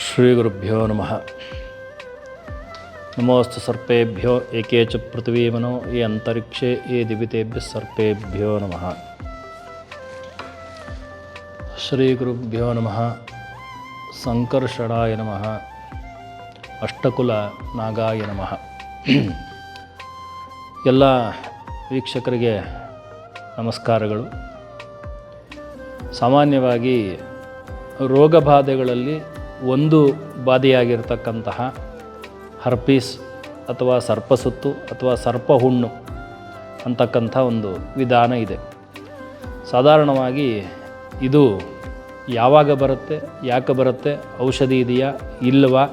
ಶ್ರೀಗುರುಭ್ಯೋ ನಮಃ. ನಮೋಸ್ತು ಸರ್ಪೇಭ್ಯೋ ಏಕೆ ಚ ಪೃಥ್ವೀಮನೋ ಯೇ ಅಂತರಿಕ್ಷೇ ಯೇ ದಿವಿತೇಭ್ಯ ಸರ್ಪೇಭ್ಯೋ ನಮಃ. ಶ್ರೀಗುರುಭ್ಯೋ ನಮಃ. ಸಂಕರ್ಷಣಾಯ ನಮಃ. ಅಷ್ಟಕುಲ ನಾಗಾಯ ನಮಃ. ಎಲ್ಲ ವೀಕ್ಷಕರಿಗೆ ನಮಸ್ಕಾರಗಳು. ಸಾಮಾನ್ಯವಾಗಿ ರೋಗ ಬಾಧೆಗಳಲ್ಲಿ ಒಂದು ಬಾಧೆಯಾಗಿರ್ತಕ್ಕಂತಹ ಹರ್ಪೀಸ್ ಅಥವಾ ಸರ್ಪಸುತ್ತು ಅಥವಾ ಸರ್ಪಹುಣ್ಣು ಅಂತಕ್ಕಂಥ ಒಂದು ವಿಧಾನ ಇದೆ. ಸಾಧಾರಣವಾಗಿ ಇದು ಯಾವಾಗ ಬರುತ್ತೆ, ಯಾಕೆ ಬರುತ್ತೆ, ಔಷಧಿ ಇದೆಯಾ ಇಲ್ಲವಾ,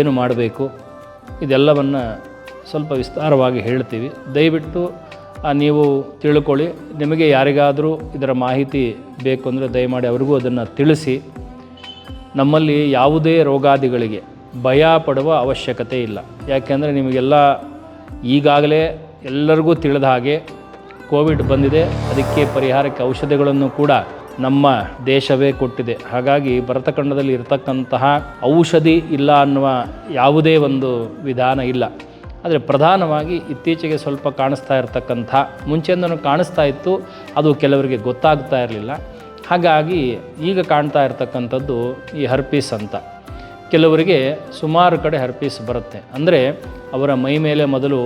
ಏನು ಮಾಡಬೇಕು, ಇದೆಲ್ಲವನ್ನು ಸ್ವಲ್ಪ ವಿಸ್ತಾರವಾಗಿ ಹೇಳ್ತೀವಿ. ದಯವಿಟ್ಟು ನೀವು ತಿಳ್ಕೊಳ್ಳಿ. ನಿಮಗೆ ಯಾರಿಗಾದರೂ ಇದರ ಮಾಹಿತಿ ಬೇಕು ಅಂದರೆ ದಯಮಾಡಿ ಅವ್ರಿಗೂ ಅದನ್ನು ತಿಳಿಸಿ. ನಮ್ಮಲ್ಲಿ ಯಾವುದೇ ರೋಗಾದಿಗಳಿಗೆ ಭಯ ಪಡುವ ಅವಶ್ಯಕತೆ ಇಲ್ಲ. ಯಾಕೆಂದರೆ ನಿಮಗೆಲ್ಲ ಈಗಾಗಲೇ ಎಲ್ಲರಿಗೂ ತಿಳಿದ ಹಾಗೆ ಕೋವಿಡ್ ಬಂದಿದೆ. ಅದಕ್ಕೆ ಪರಿಹಾರಕ್ಕೆ ಔಷಧಿಗಳನ್ನು ಕೂಡ ನಮ್ಮ ದೇಶವೇ ಕೊಟ್ಟಿದೆ. ಹಾಗಾಗಿ ಭರತಖಂಡದಲ್ಲಿ ಇರತಕ್ಕಂತಹ ಔಷಧಿ ಇಲ್ಲ ಅನ್ನುವ ಯಾವುದೇ ಒಂದು ವಿಧಾನ ಇಲ್ಲ. ಆದರೆ ಪ್ರಧಾನವಾಗಿ ಇತ್ತೀಚೆಗೆ ಸ್ವಲ್ಪ ಕಾಣಿಸ್ತಾ ಇರತಕ್ಕಂಥ, ಮುಂಚೆಯಿಂದನೂ ಕಾಣಿಸ್ತಾ ಇತ್ತು, ಅದು ಕೆಲವರಿಗೆ ಗೊತ್ತಾಗ್ತಾ ಇರಲಿಲ್ಲ. ಹಾಗಾಗಿ ಈಗ ಕಾಣ್ತಾ ಇರತಕ್ಕಂಥದ್ದು ಈ ಹರ್ಪೀಸ್ ಅಂತ. ಕೆಲವರಿಗೆ ಸುಮಾರು ಕಡೆ ಹರ್ಪೀಸ್ ಬರುತ್ತೆ. ಅಂದರೆ ಅವರ ಮೈ ಮೇಲೆ ಮೊದಲು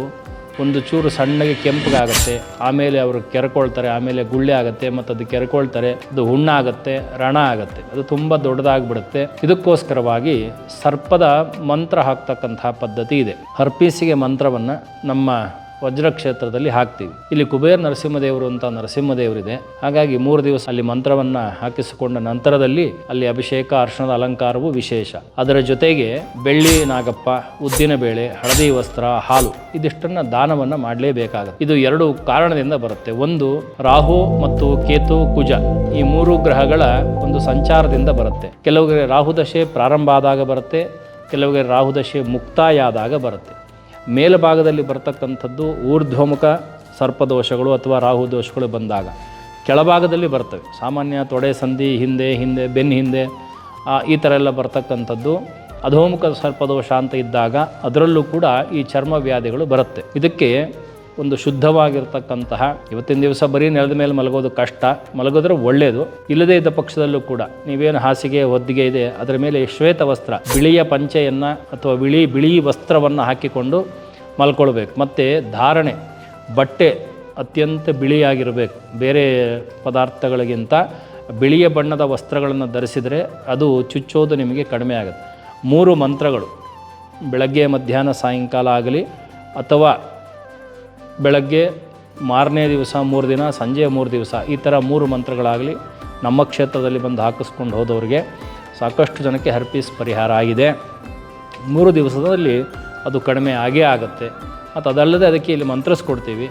ಒಂದು ಚೂರು ಸಣ್ಣಗೆ ಕೆಂಪಗಾಗುತ್ತೆ, ಆಮೇಲೆ ಅವರು ಕೆರ್ಕೊಳ್ತಾರೆ, ಆಮೇಲೆ ಗುಳ್ಳೆ ಆಗುತ್ತೆ, ಮತ್ತು ಅದು ಕೆರ್ಕೊಳ್ತಾರೆ, ಅದು ಹುಣ್ಣಾಗುತ್ತೆ, ರಣ ಆಗುತ್ತೆ, ಅದು ತುಂಬ ದೊಡ್ಡದಾಗಿಬಿಡುತ್ತೆ. ಇದಕ್ಕೋಸ್ಕರವಾಗಿ ಸರ್ಪದ ಮಂತ್ರ ಹಾಕ್ತಕ್ಕಂತಹ ಪದ್ಧತಿ ಇದೆ. ಹರ್ಪೀಸಿಗೆ ಮಂತ್ರವನ್ನು ನಮ್ಮ ವಜ್ರಕ್ಷೇತ್ರದಲ್ಲಿ ಹಾಕ್ತೀವಿ. ಇಲ್ಲಿ ಕುಬೇರ ನರಸಿಂಹದೇವರು ಅಂತ ನರಸಿಂಹದೇವರಿದೆ. ಹಾಗಾಗಿ 3 ದಿವಸ ಅಲ್ಲಿ ಮಂತ್ರವನ್ನು ಹಾಕಿಸಿಕೊಂಡ ನಂತರದಲ್ಲಿ ಅಲ್ಲಿ ಅಭಿಷೇಕ, ಅರ್ಶನದ ಅಲಂಕಾರವು ವಿಶೇಷ. ಅದರ ಜೊತೆಗೆ ಬೆಳ್ಳಿ ನಾಗಪ್ಪ, ಉದ್ದಿನ ಬೇಳೆ, ಹಳದಿ ವಸ್ತ್ರ, ಹಾಲು ಇದಿಷ್ಟನ್ನು ದಾನವನ್ನು ಮಾಡಲೇಬೇಕಾಗುತ್ತೆ. ಇದು 2 ಕಾರಣದಿಂದ ಬರುತ್ತೆ. ಒಂದು, ರಾಹು ಮತ್ತು ಕೇತು, ಕುಜ ಈ 3 ಗ್ರಹಗಳ ಒಂದು ಸಂಚಾರದಿಂದ ಬರುತ್ತೆ. ಕೆಲವರಿಗೆ ರಾಹುದಶೆ ಪ್ರಾರಂಭ ಆದಾಗ ಬರುತ್ತೆ, ಕೆಲವರಿಗೆ ರಾಹುದಶೆ ಮುಕ್ತಾಯ ಆದಾಗ ಬರುತ್ತೆ. ಮೇಲ್ಭಾಗದಲ್ಲಿ ಬರ್ತಕ್ಕಂಥದ್ದು ಊರ್ಧ್ವಮುಖ ಸರ್ಪದೋಷಗಳು ಅಥವಾ ರಾಹು ದೋಷಗಳು ಬಂದಾಗ ಕೆಳಭಾಗದಲ್ಲಿ ಬರ್ತವೆ. ಸಾಮಾನ್ಯ ತೊಡೆ ಸಂಧಿ ಹಿಂದೆ ಬೆನ್ನ ಹಿಂದೆ ಈ ಥರ ಎಲ್ಲ ಬರ್ತಕ್ಕಂಥದ್ದು ಅಧೋಮುಖ ಸರ್ಪದೋಷ ಅಂತ ಇದ್ದಾಗ ಅದರಲ್ಲೂ ಕೂಡ ಈ ಚರ್ಮ ವ್ಯಾಧಿಗಳು ಬರುತ್ತೆ. ಇದಕ್ಕೆ ಒಂದು ಶುದ್ಧವಾಗಿರ್ತಕ್ಕಂತಹ, ಇವತ್ತಿನ ದಿವಸ ಬರೀ ನೆಲದ ಮೇಲೆ ಮಲಗೋದು ಕಷ್ಟ, ಮಲಗೋದ್ರೆ ಒಳ್ಳೆಯದು. ಇಲ್ಲದೇ ಇದ್ದ ಪಕ್ಷದಲ್ಲೂ ಕೂಡ ನೀವೇನು ಹಾಸಿಗೆ ಹೊದ್ದಿಗೆ ಇದೆ ಅದರ ಮೇಲೆ ಶ್ವೇತ ವಸ್ತ್ರ, ಬಿಳಿಯ ಪಂಚೆಯನ್ನು ಅಥವಾ ಬಿಳಿ ವಸ್ತ್ರವನ್ನು ಹಾಕಿಕೊಂಡು ಮಲ್ಕೊಳ್ಬೇಕು. ಮತ್ತು ಧಾರಣೆ ಬಟ್ಟೆ ಅತ್ಯಂತ ಬಿಳಿಯಾಗಿರಬೇಕು. ಬೇರೆ ಪದಾರ್ಥಗಳಿಗಿಂತ ಬಿಳಿಯ ಬಣ್ಣದ ವಸ್ತ್ರಗಳನ್ನು ಧರಿಸಿದರೆ ಅದು ಚುಚ್ಚೋದು ನಿಮಗೆ ಕಡಿಮೆ ಆಗುತ್ತೆ. 3 ಮಂತ್ರಗಳು ಬೆಳಗ್ಗೆ, ಮಧ್ಯಾಹ್ನ, ಸಾಯಂಕಾಲ ಆಗಲಿ, ಅಥವಾ ಬೆಳಗ್ಗೆ ಮಾರನೇ ದಿವಸ 3 ದಿನ, ಸಂಜೆ 3 ದಿವಸ, ಈ ಥರ 3 ಮಂತ್ರಗಳಾಗಲಿ ನಮ್ಮ ಕ್ಷೇತ್ರದಲ್ಲಿ ಬಂದು ಹಾಕಿಸ್ಕೊಂಡು ಹೋದವರಿಗೆ ಸಾಕಷ್ಟು ಜನಕ್ಕೆ ಹರ್ಪೀಸ್ ಪರಿಹಾರ ಆಗಿದೆ. 3 ದಿವಸದಲ್ಲಿ ಅದು ಕಡಿಮೆ ಆಗೇ ಆಗುತ್ತೆ. ಮತ್ತು ಅದಲ್ಲದೆ ಅದಕ್ಕೆ ಇಲ್ಲಿ ಮಂತ್ರಿಸ್ಕೊಡ್ತೀವಿ.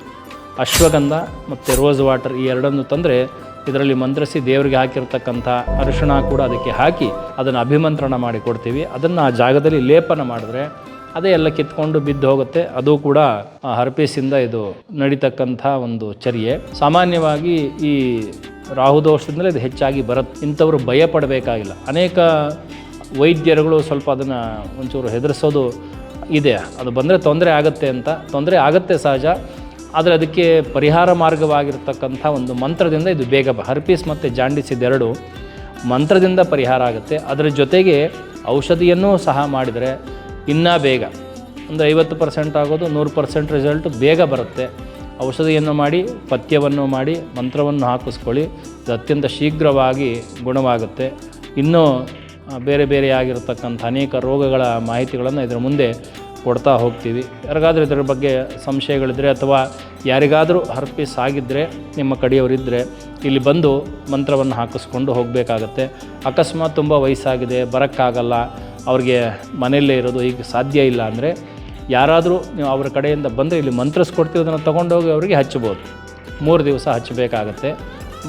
ಅಶ್ವಗಂಧ ಮತ್ತು ರೋಸ್ ವಾಟರ್ ಈ 2 ತಂದರೆ ಇದರಲ್ಲಿ ಮಂತ್ರಿಸಿ ದೇವರಿಗೆ ಹಾಕಿರ್ತಕ್ಕಂಥ ಅರಿಶಿಣ ಕೂಡ ಅದಕ್ಕೆ ಹಾಕಿ ಅದನ್ನು ಅಭಿಮಂತ್ರಣ ಮಾಡಿ ಕೊಡ್ತೀವಿ. ಅದನ್ನು ಆ ಜಾಗದಲ್ಲಿ ಲೇಪನ ಮಾಡಿದ್ರೆ ಅದೇ ಎಲ್ಲ ಕಿತ್ಕೊಂಡು ಬಿದ್ದು ಹೋಗುತ್ತೆ. ಅದು ಕೂಡ ಹರ್ಪೀಸಿಂದ ಇದು ನಡೀತಕ್ಕಂಥ ಒಂದು ಚರ್ಯೆ. ಸಾಮಾನ್ಯವಾಗಿ ಈ ರಾಹುದೋಷದಿಂದಲೇ ಇದು ಹೆಚ್ಚಾಗಿ ಬರುತ್ತೆ. ಇಂಥವರು ಭಯ ಪಡಬೇಕಾಗಿಲ್ಲ. ಅನೇಕ ವೈದ್ಯರುಗಳು ಸ್ವಲ್ಪ ಅದನ್ನು ಒಂಚೂರು ಹೆದರಿಸೋದು ಇದೆ. ಅದು ಬಂದರೆ ತೊಂದರೆ ಆಗುತ್ತೆ ಅಂತ. ತೊಂದರೆ ಆಗುತ್ತೆ ಸಹಜ, ಆದರೆ ಅದಕ್ಕೆ ಪರಿಹಾರ ಮಾರ್ಗವಾಗಿರ್ತಕ್ಕಂಥ ಒಂದು ಮಂತ್ರದಿಂದ ಇದು ಬೇಗ ಹರ್ಪೀಸ್ ಮತ್ತು ಜಾಂಡೀಸ್ ಇದೆರಡು ಮಂತ್ರದಿಂದ ಪರಿಹಾರ ಆಗುತ್ತೆ. ಅದರ ಜೊತೆಗೆ ಔಷಧಿಯನ್ನೂ ಸಹ ಮಾಡಿದರೆ ಇನ್ನೂ ಬೇಗ, ಅಂದರೆ 50% ಆಗೋದು 100% ರಿಸಲ್ಟ್ ಬೇಗ ಬರುತ್ತೆ. ಔಷಧಿಯನ್ನು ಮಾಡಿ, ಪಥ್ಯವನ್ನು ಮಾಡಿ, ಮಂತ್ರವನ್ನು ಹಾಕಿಸ್ಕೊಳ್ಳಿ, ಇದು ಅತ್ಯಂತ ಶೀಘ್ರವಾಗಿ ಗುಣವಾಗುತ್ತೆ. ಇನ್ನೂ ಬೇರೆ ಆಗಿರತಕ್ಕಂಥ ಅನೇಕ ರೋಗಗಳ ಮಾಹಿತಿಗಳನ್ನು ಇದರ ಮುಂದೆ ಕೊಡ್ತಾ ಹೋಗ್ತೀವಿ. ಯಾರಿಗಾದರೂ ಇದರ ಬಗ್ಗೆ ಸಂಶಯಗಳಿದ್ದರೆ ಅಥವಾ ಯಾರಿಗಾದರೂ ಹರ್ಪೀಸ್ ಆಗಿದ್ದರೆ ನಿಮ್ಮ ಕಡೆಯವರಿದ್ದರೆ ಇಲ್ಲಿ ಬಂದು ಮಂತ್ರವನ್ನು ಹಾಕಿಸ್ಕೊಂಡು ಹೋಗಬೇಕಾಗತ್ತೆ. ಅಕಸ್ಮಾತ್ ತುಂಬ ವಯಸ್ಸಾಗಿದೆ, ಬರೋಕ್ಕಾಗಲ್ಲ, ಅವ್ರಿಗೆ ಮನೆಯಲ್ಲೇ ಇರೋದು ಈಗ ಸಾಧ್ಯ ಇಲ್ಲ ಅಂದರೆ ಯಾರಾದರೂ ನೀವು ಅವರ ಕಡೆಯಿಂದ ಬಂದರೆ ಇಲ್ಲಿ ಮಂತ್ರಿಸ್ಕೊಡ್ತೀವಿ, ಅದನ್ನು ತೊಗೊಂಡೋಗಿ ಅವರಿಗೆ ಹಚ್ಬೋದು. 3 ದಿವಸ ಹಚ್ಚಬೇಕಾಗತ್ತೆ.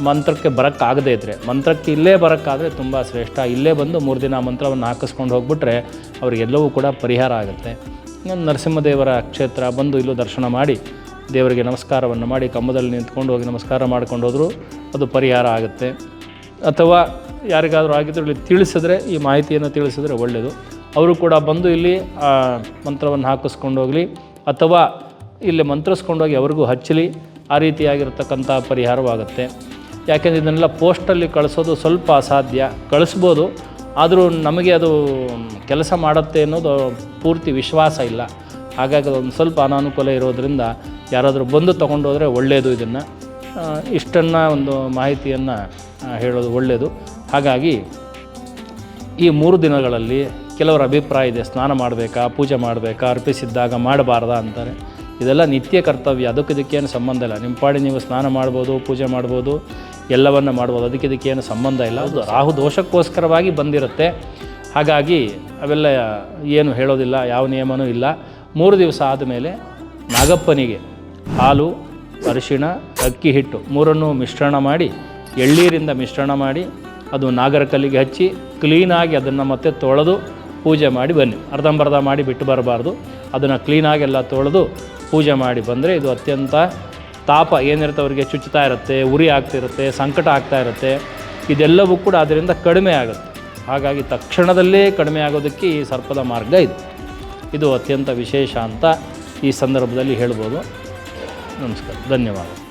ಮಂತ್ರಕ್ಕೆ ಬರೋಕ್ಕಾಗದೇ ಇದ್ದರೆ, ಮಂತ್ರಕ್ಕೆ ಇಲ್ಲೇ ಬರೋಕ್ಕಾದರೆ ತುಂಬ ಶ್ರೇಷ್ಠ. ಇಲ್ಲೇ ಬಂದು 3 ದಿನ ಮಂತ್ರವನ್ನು ಹಾಕಿಸ್ಕೊಂಡು ಹೋಗ್ಬಿಟ್ರೆ ಅವರಿಗೆಲ್ಲವೂ ಕೂಡ ಪರಿಹಾರ ಆಗುತ್ತೆ. ನರಸಿಂಹದೇವರ ಕ್ಷೇತ್ರ ಬಂದು ಇಲ್ಲೂ ದರ್ಶನ ಮಾಡಿ ದೇವರಿಗೆ ನಮಸ್ಕಾರವನ್ನು ಮಾಡಿ ಕಂಬದಲ್ಲಿ ನಿಂತ್ಕೊಂಡು ಹೋಗಿ ನಮಸ್ಕಾರ ಮಾಡ್ಕೊಂಡು ಹೋದರೂ ಅದು ಪರಿಹಾರ ಆಗುತ್ತೆ. ಅಥವಾ ಯಾರಿಗಾದರೂ ಆಗಿದ್ದರೂ ಇಲ್ಲಿ ತಿಳಿಸಿದ್ರೆ, ಈ ಮಾಹಿತಿಯನ್ನು ತಿಳಿಸಿದ್ರೆ ಒಳ್ಳೆಯದು. ಅವರು ಕೂಡ ಬಂದು ಇಲ್ಲಿ ಮಂತ್ರವನ್ನು ಹಾಕಿಸ್ಕೊಂಡು ಹೋಗಲಿ, ಅಥವಾ ಇಲ್ಲಿ ಮಂತ್ರಿಸ್ಕೊಂಡೋಗಿ ಅವ್ರಿಗೂ ಹಚ್ಚಲಿ. ಆ ರೀತಿಯಾಗಿರ್ತಕ್ಕಂಥ ಪರಿಹಾರವಾಗುತ್ತೆ. ಯಾಕೆಂದರೆ ಇದನ್ನೆಲ್ಲ ಪೋಸ್ಟಲ್ಲಿ ಕಳಿಸೋದು ಸ್ವಲ್ಪ ಅಸಾಧ್ಯ. ಕಳಿಸ್ಬೋದು, ಆದರೂ ನಮಗೆ ಅದು ಕೆಲಸ ಮಾಡುತ್ತೆ ಅನ್ನೋದು ಪೂರ್ತಿ ವಿಶ್ವಾಸ ಇಲ್ಲ. ಹಾಗಾಗಿ ಅದೊಂದು ಸ್ವಲ್ಪ ಅನಾನುಕೂಲ ಇರೋದರಿಂದ ಯಾರಾದರೂ ಬಂದು ತೊಗೊಂಡೋದ್ರೆ ಒಳ್ಳೆಯದು. ಇದನ್ನು ಇಷ್ಟನ್ನು ಒಂದು ಮಾಹಿತಿಯನ್ನು ಹೇಳೋದು ಒಳ್ಳೆಯದು. ಹಾಗಾಗಿ ಈ 3 ದಿನಗಳಲ್ಲಿ ಕೆಲವರ ಅಭಿಪ್ರಾಯ ಇದೆ, ಸ್ನಾನ ಮಾಡಬೇಕಾ, ಪೂಜೆ ಮಾಡಬೇಕಾ, ಅರ್ಪಿಸಿದ್ದಾಗ ಮಾಡಬಾರ್ದಾ ಅಂತಾರೆ. ಇದೆಲ್ಲ ನಿತ್ಯ ಕರ್ತವ್ಯ, ಇದಕ್ಕೇನು ಸಂಬಂಧ ಇಲ್ಲ. ನಿಮ್ಮ ಪಾಡಿ ನೀವು ಸ್ನಾನ ಮಾಡ್ಬೋದು, ಪೂಜೆ ಮಾಡ್ಬೋದು, ಎಲ್ಲವನ್ನು ಮಾಡ್ಬೋದು, ಇದಕ್ಕೇನು ಸಂಬಂಧ ಇಲ್ಲ. ಅದು ರಾಹು ದೋಷಕ್ಕೋಸ್ಕರವಾಗಿ ಬಂದಿರುತ್ತೆ. ಹಾಗಾಗಿ ಅವೆಲ್ಲ ಏನು ಹೇಳೋದಿಲ್ಲ, ಯಾವ ನಿಯಮನೂ ಇಲ್ಲ. 3 ದಿವಸ ಆದಮೇಲೆ ನಾಗಪ್ಪನಿಗೆ ಹಾಲು, ಅರಿಶಿಣ, ಅಕ್ಕಿ ಹಿಟ್ಟು 3 ಮಿಶ್ರಣ ಮಾಡಿ, ಎಳ್ಳೀರಿಂದ ಮಿಶ್ರಣ ಮಾಡಿ, ಅದು ನಾಗರ ಕಲ್ಲಿಗೆ ಹಚ್ಚಿ ಕ್ಲೀನಾಗಿ ಅದನ್ನು ಮತ್ತೆ ತೊಳೆದು ಪೂಜೆ ಮಾಡಿ ಬನ್ನಿ. ಅರ್ಧಂಬರ್ಧ ಮಾಡಿ ಬಿಟ್ಟು ಬರಬಾರ್ದು. ಅದನ್ನು ಕ್ಲೀನಾಗಿ ಎಲ್ಲ ತೊಳೆದು ಪೂಜೆ ಮಾಡಿ ಬಂದರೆ ಇದು ಅತ್ಯಂತ ತಾಪ ಏನಿರುತ್ತೆ ಅವರಿಗೆ ಚುಚ್ಚುತ್ತಾ ಇರುತ್ತೆ, ಉರಿ ಆಗ್ತಿರುತ್ತೆ, ಸಂಕಟ ಆಗ್ತಾ ಇರುತ್ತೆ, ಇದೆಲ್ಲವೂ ಕೂಡ ಅದರಿಂದ ಕಡಿಮೆ ಆಗುತ್ತೆ. ಹಾಗಾಗಿ ತಕ್ಷಣದಲ್ಲೇ ಕಡಿಮೆ ಆಗೋದಕ್ಕೆ ಈ ಸರ್ಪದ ಮಾರ್ಗ ಇದು ಅತ್ಯಂತ ವಿಶೇಷ ಅಂತ ಈ ಸಂದರ್ಭದಲ್ಲಿ ಹೇಳ್ಬೋದು. ನಮಸ್ಕಾರ, ಧನ್ಯವಾದ.